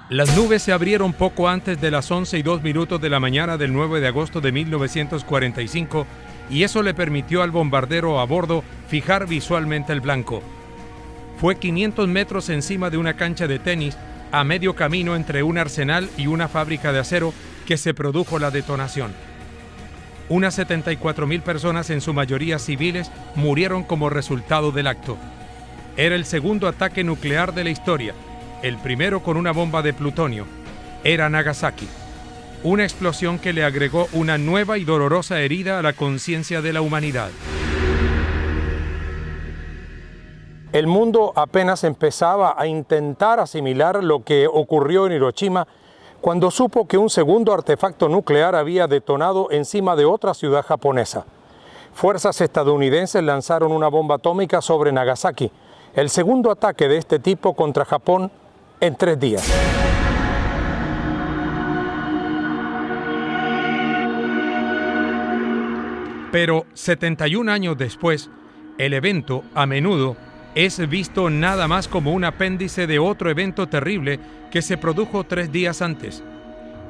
Las nubes se abrieron poco antes de las 11:02 de la mañana del 9 de agosto de 1945 y eso le permitió al bombardero a bordo fijar visualmente el blanco. Fue 500 metros encima de una cancha de tenis, a medio camino entre un arsenal y una fábrica de acero, que se produjo la detonación. Unas 74,000 personas, en su mayoría civiles, murieron como resultado del acto. Era el segundo ataque nuclear de la historia, el primero con una bomba de plutonio. Era Nagasaki. Una explosión que le agregó una nueva y dolorosa herida a la conciencia de la humanidad. El mundo apenas empezaba a intentar asimilar lo que ocurrió en Hiroshima cuando supo que un segundo artefacto nuclear había detonado encima de otra ciudad japonesa. Fuerzas estadounidenses lanzaron una bomba atómica sobre Nagasaki, el segundo ataque de este tipo contra Japón en 3 días. Pero 71 años después, el evento, a menudo, es visto nada más como un apéndice de otro evento terrible que se produjo 3 días antes.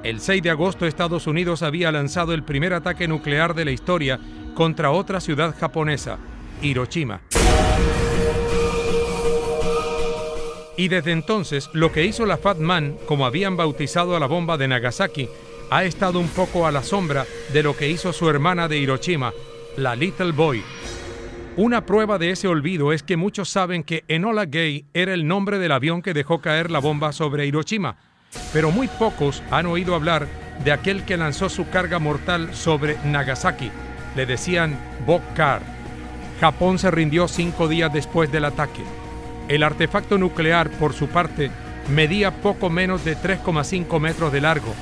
El 6 de agosto, Estados Unidos había lanzado el primer ataque nuclear de la historia contra otra ciudad japonesa, Hiroshima. Y desde entonces, lo que hizo la Fat Man, como habían bautizado a la bomba de Nagasaki, ha estado un poco a la sombra de lo que hizo su hermana de Hiroshima, la Little Boy. Una prueba de ese olvido es que muchos saben que Enola Gay era el nombre del avión que dejó caer la bomba sobre Hiroshima, pero muy pocos han oído hablar de aquel que lanzó su carga mortal sobre Nagasaki. Le decían Bock-Carr. Japón se rindió 5 días después del ataque. El artefacto nuclear, por su parte, medía poco menos de 3,5 metros de largo,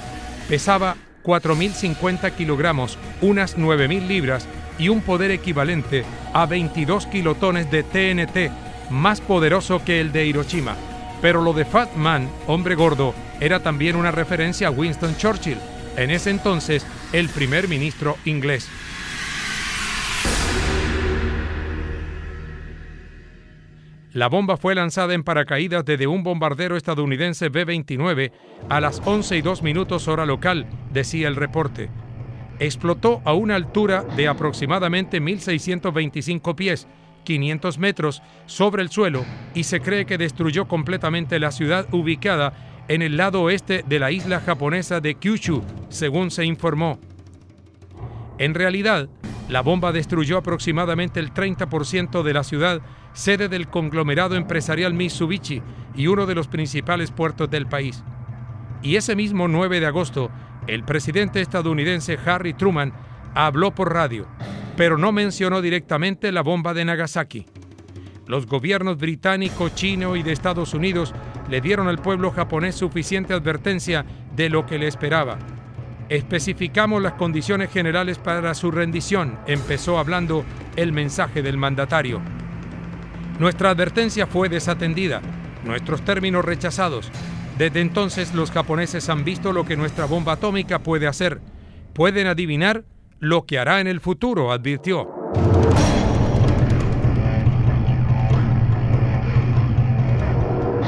pesaba 4.050 kilogramos, unas 9.000 libras, y un poder equivalente a 22 kilotones de TNT, más poderoso que el de Hiroshima. Pero lo de Fat Man, hombre gordo, era también una referencia a Winston Churchill, en ese entonces el primer ministro inglés. La bomba fue lanzada en paracaídas desde un bombardero estadounidense B-29 a las 11:02 hora local, decía el reporte. Explotó a una altura de aproximadamente 1.625 pies, 500 metros, sobre el suelo, y se cree que destruyó completamente la ciudad ubicada en el lado oeste de la isla japonesa de Kyushu, según se informó. En realidad, la bomba destruyó aproximadamente el 30% de la ciudad, sede del conglomerado empresarial Mitsubishi y uno de los principales puertos del país. Y ese mismo 9 de agosto, el presidente estadounidense Harry Truman habló por radio, pero no mencionó directamente la bomba de Nagasaki. Los gobiernos británico, chino y de Estados Unidos le dieron al pueblo japonés suficiente advertencia de lo que le esperaba. Especificamos las condiciones generales para su rendición, empezó hablando el mensaje del mandatario. Nuestra advertencia fue desatendida, nuestros términos rechazados. Desde entonces los japoneses han visto lo que nuestra bomba atómica puede hacer. Pueden adivinar lo que hará en el futuro, advirtió.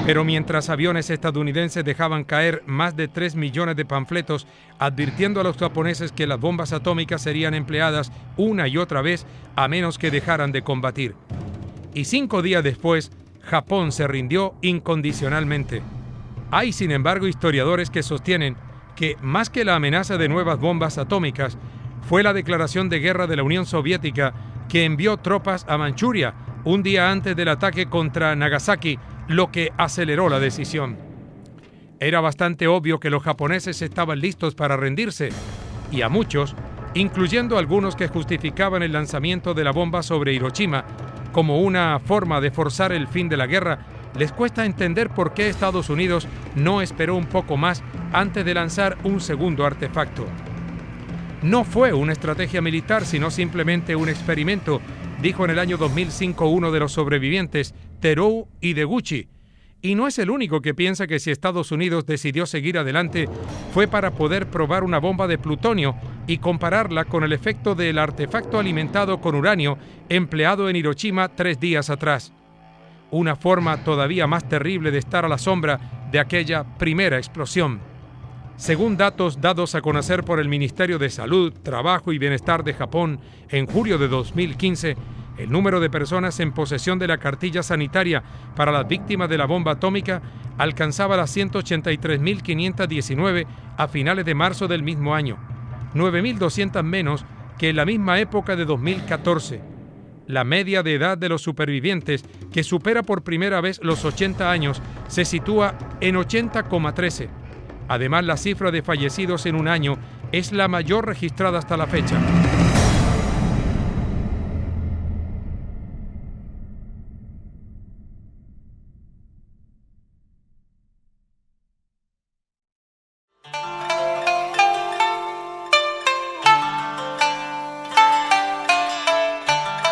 Pero mientras aviones estadounidenses dejaban caer más de 3 millones de panfletos advirtiendo a los japoneses que las bombas atómicas serían empleadas una y otra vez a menos que dejaran de combatir. Y 5 días después, Japón se rindió incondicionalmente. Hay, sin embargo, historiadores que sostienen que, más que la amenaza de nuevas bombas atómicas, fue la declaración de guerra de la Unión Soviética que envió tropas a Manchuria un día antes del ataque contra Nagasaki, lo que aceleró la decisión. Era bastante obvio que los japoneses estaban listos para rendirse, y a muchos, incluyendo algunos que justificaban el lanzamiento de la bomba sobre Hiroshima como una forma de forzar el fin de la guerra, les cuesta entender por qué Estados Unidos no esperó un poco más antes de lanzar un segundo artefacto. No fue una estrategia militar, sino simplemente un experimento, dijo en el año 2005 uno de los sobrevivientes, Teruo Ideguchi. Y no es el único que piensa que si Estados Unidos decidió seguir adelante fue para poder probar una bomba de plutonio y compararla con el efecto del artefacto alimentado con uranio empleado en Hiroshima 3 días atrás. una forma todavía más terrible de estar a la sombra de aquella primera explosión. Según datos dados a conocer por el Ministerio de Salud, Trabajo y Bienestar de Japón en julio de 2015, el número de personas en posesión de la cartilla sanitaria para las víctimas de la bomba atómica alcanzaba las 183.519 a finales de marzo del mismo año, 9.200 menos que en la misma época de 2014. La media de edad de los supervivientes, que supera por primera vez los 80 años, se sitúa en 80,13. Además, la cifra de fallecidos en un año es la mayor registrada hasta la fecha.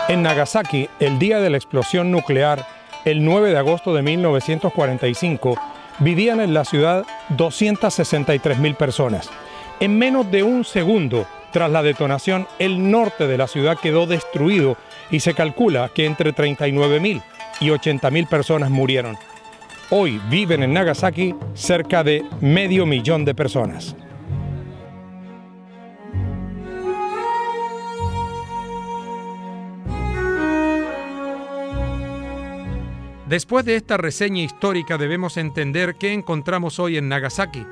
En Nagasaki, el día de la explosión nuclear, el 9 de agosto de 1945, vivían en la ciudad 263.000 personas. En menos de un segundo, tras la detonación, el norte de la ciudad quedó destruido y se calcula que entre 39.000 y 80.000 personas murieron. Hoy viven en Nagasaki cerca de 500.000 de personas. Después de esta reseña histórica debemos entender qué encontramos hoy en Nagasaki,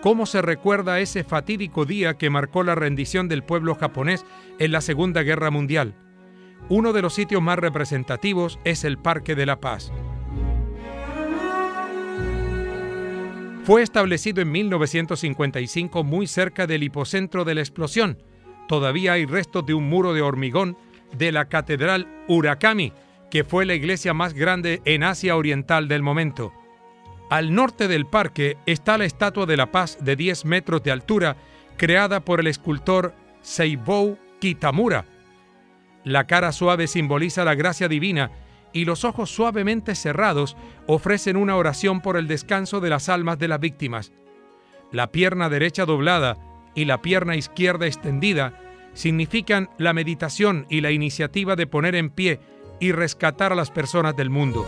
cómo se recuerda ese fatídico día que marcó la rendición del pueblo japonés en la Segunda Guerra Mundial. Uno de los sitios más representativos es el Parque de la Paz. Fue establecido en 1955 muy cerca del hipocentro de la explosión. Todavía hay restos de un muro de hormigón de la Catedral Urakami, que fue la iglesia más grande en Asia Oriental del momento. Al norte del parque está la Estatua de la Paz de 10 metros de altura, creada por el escultor Seibou Kitamura. La cara suave simboliza la gracia divina y los ojos suavemente cerrados ofrecen una oración por el descanso de las almas de las víctimas. La pierna derecha doblada y la pierna izquierda extendida significan la meditación y la iniciativa de poner en pie y rescatar a las personas del mundo.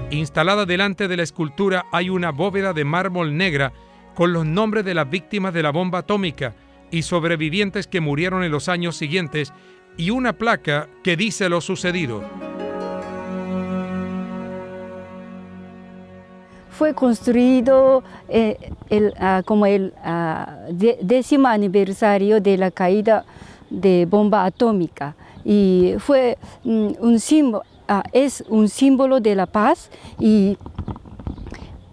Instalada delante de la escultura hay una bóveda de mármol negra con los nombres de las víctimas de la bomba atómica y sobrevivientes que murieron en los años siguientes y una placa que dice lo sucedido. Fue construido como el 10º aniversario de la caída de bomba atómica y fue es un símbolo de la paz, y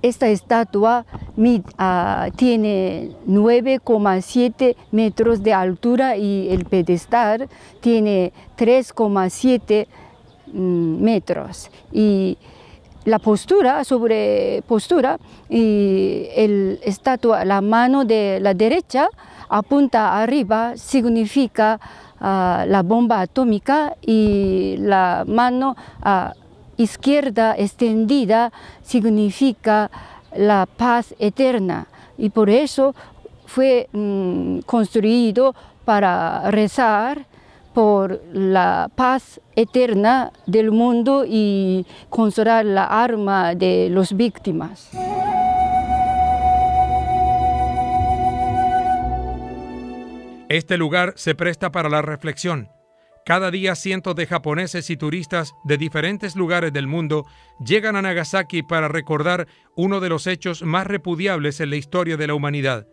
esta estatua tiene 9,7 metros de altura y el pedestal tiene 3,7 metros. Y la postura, y el estatua, la mano de la derecha apunta arriba, significa la bomba atómica, y la mano izquierda extendida significa la paz eterna. Y por eso fue construido para rezar por la paz eterna del mundo y consolar la alma de las víctimas. Este lugar se presta para la reflexión. Cada día cientos de japoneses y turistas de diferentes lugares del mundo llegan a Nagasaki para recordar uno de los hechos más repudiables en la historia de la humanidad.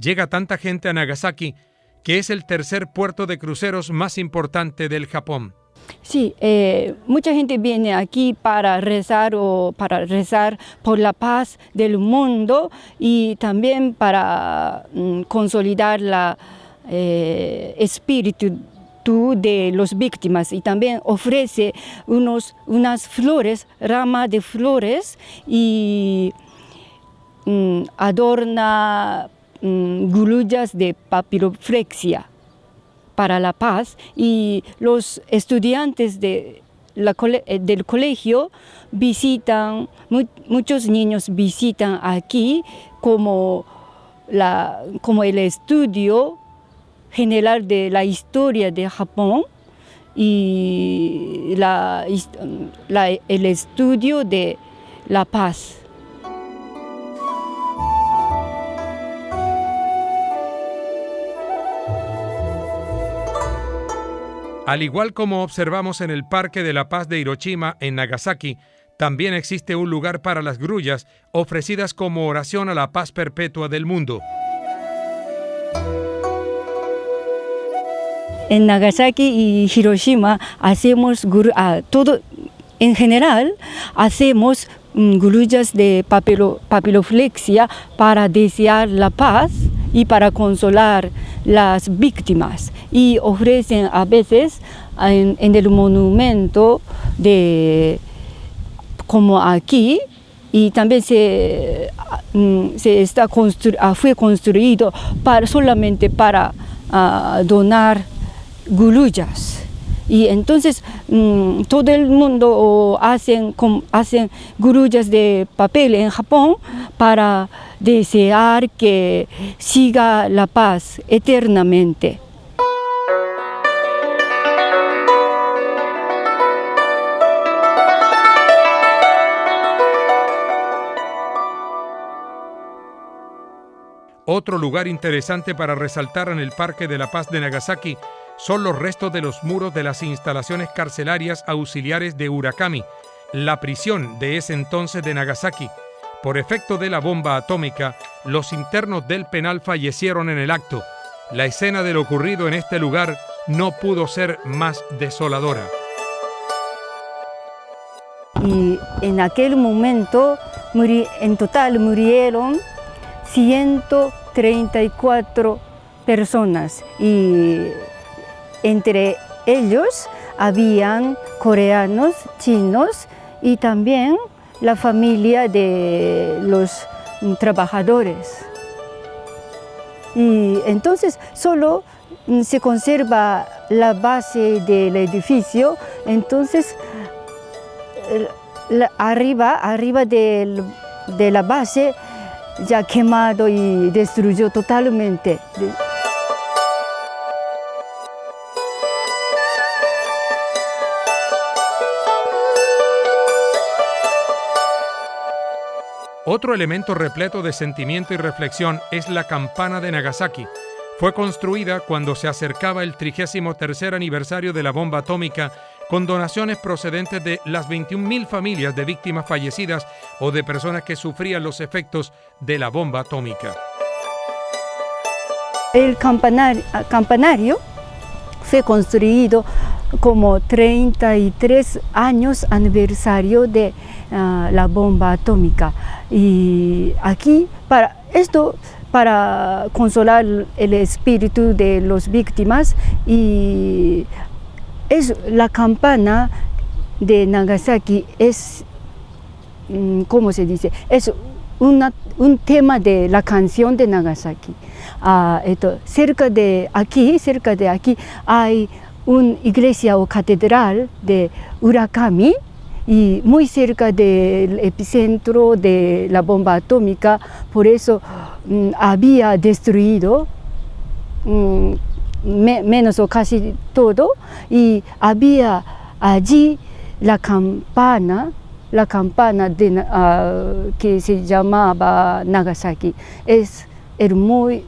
Llega tanta gente a Nagasaki que es el tercer puerto de cruceros más importante del Japón. Sí, mucha gente viene aquí para rezar por la paz del mundo y también para consolidar la espíritu de las víctimas, y también ofrece unas flores, ramas de flores, y adorna grullas de papiroflexia para la paz, y los estudiantes del colegio visitan, muchos niños visitan aquí como el estudio general de la historia de Japón, y el estudio de la paz. Al igual como observamos en el Parque de la Paz de Hiroshima, en Nagasaki, también existe un lugar para las grullas ofrecidas como oración a la paz perpetua del mundo. En Nagasaki y Hiroshima hacemos todo, en general hacemos grullas de papiroflexia para desear la paz y para consolar las víctimas, y ofrecen a veces en el monumento como aquí, y también fue construido solamente para donar grullas. Y entonces todo el mundo hacen grullas de papel en Japón para desear que siga la paz eternamente. Otro lugar interesante para resaltar en el Parque de la Paz de Nagasaki son los restos de los muros de las instalaciones carcelarias auxiliares de Urakami, la prisión de ese entonces de Nagasaki. Por efecto de la bomba atómica, los internos del penal fallecieron en el acto. La escena de lo ocurrido en este lugar no pudo ser más desoladora. Y en aquel momento, en total murieron 134 personas, y entre ellos habían coreanos, chinos y también la familia de los trabajadores. Y entonces solo se conserva la base del edificio, entonces arriba de la base ya quemado y destruyó totalmente. Otro elemento repleto de sentimiento y reflexión es la campana de Nagasaki. Fue construida cuando se acercaba el 33º aniversario de la bomba atómica, con donaciones procedentes de las 21.000 familias de víctimas fallecidas o de personas que sufrían los efectos de la bomba atómica. El campanario fue construido como 33 años aniversario de la bomba atómica. Y aquí, para consolar el espíritu de las víctimas, y la campana de Nagasaki es, ¿cómo se dice? Es un tema de la canción de Nagasaki. Cerca de aquí hay una iglesia o catedral de Urakami, y muy cerca del epicentro de la bomba atómica, por eso había destruido menos o casi todo, y había allí la campana que se llamaba Nagasaki. Es el muy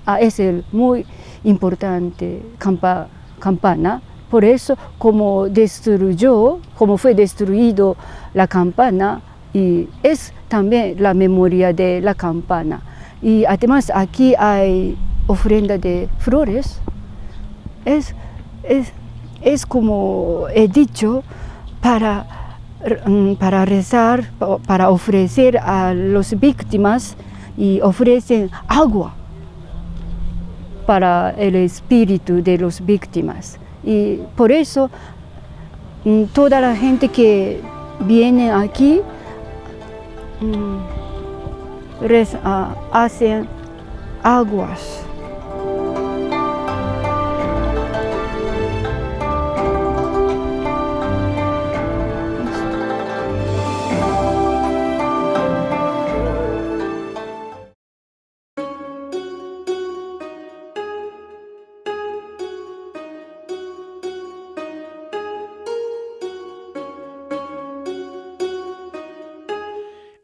importante campana. Por eso, como fue destruido la campana, y es también la memoria de la campana. Y además aquí hay ofrenda de flores. Es como he dicho, para rezar, para ofrecer a las víctimas, y ofrecen agua para el espíritu de las víctimas. Y por eso toda la gente que viene aquí hacen aguas.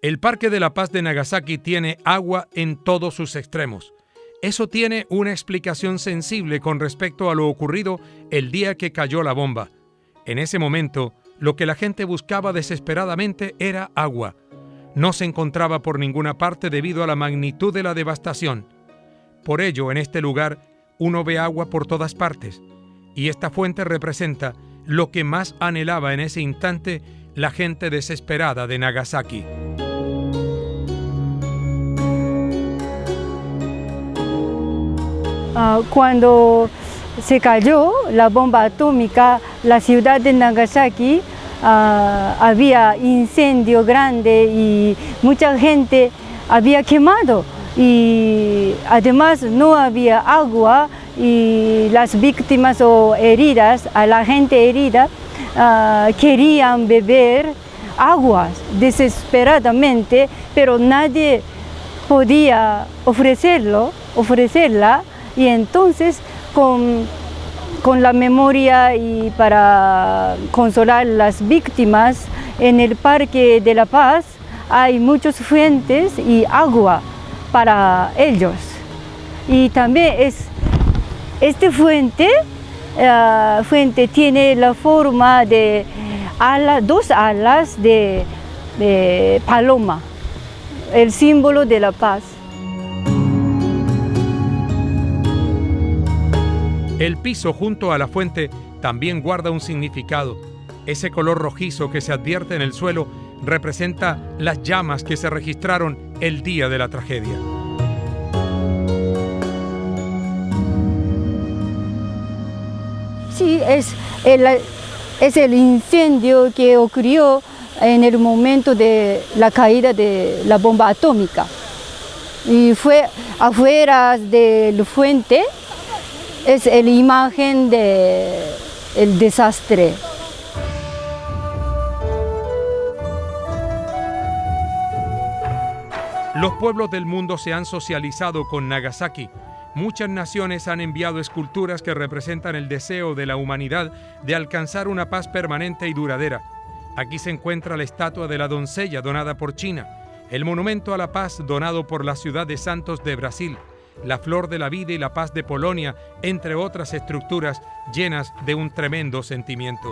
El Parque de la Paz de Nagasaki tiene agua en todos sus extremos. Eso tiene una explicación sensible con respecto a lo ocurrido el día que cayó la bomba. En ese momento, lo que la gente buscaba desesperadamente era agua. No se encontraba por ninguna parte debido a la magnitud de la devastación. Por ello, en este lugar, uno ve agua por todas partes. Y esta fuente representa lo que más anhelaba en ese instante la gente desesperada de Nagasaki. Cuando se cayó la bomba atómica, la ciudad de Nagasaki, había incendio grande y mucha gente había quemado. Y además no había agua y las víctimas o heridas, a la gente herida, querían beber agua desesperadamente, pero nadie podía ofrecerla. Y entonces con la memoria y para consolar las víctimas, en el Parque de la Paz hay muchas fuentes y agua para ellos. Y también esta fuente tiene la forma de dos alas de paloma, el símbolo de la paz. El piso junto a la fuente también guarda un significado. Ese color rojizo que se advierte en el suelo representa las llamas que se registraron el día de la tragedia. Sí, es el incendio que ocurrió en el momento de la caída de la bomba atómica. Y fue afuera de la fuente. Es la imagen del desastre. Los pueblos del mundo se han socializado con Nagasaki. Muchas naciones han enviado esculturas que representan el deseo de la humanidad de alcanzar una paz permanente y duradera. Aquí se encuentra la estatua de la doncella donada por China, el monumento a la paz donado por la ciudad de Santos de Brasil, la flor de la vida y la paz de Polonia, entre otras estructuras llenas de un tremendo sentimiento.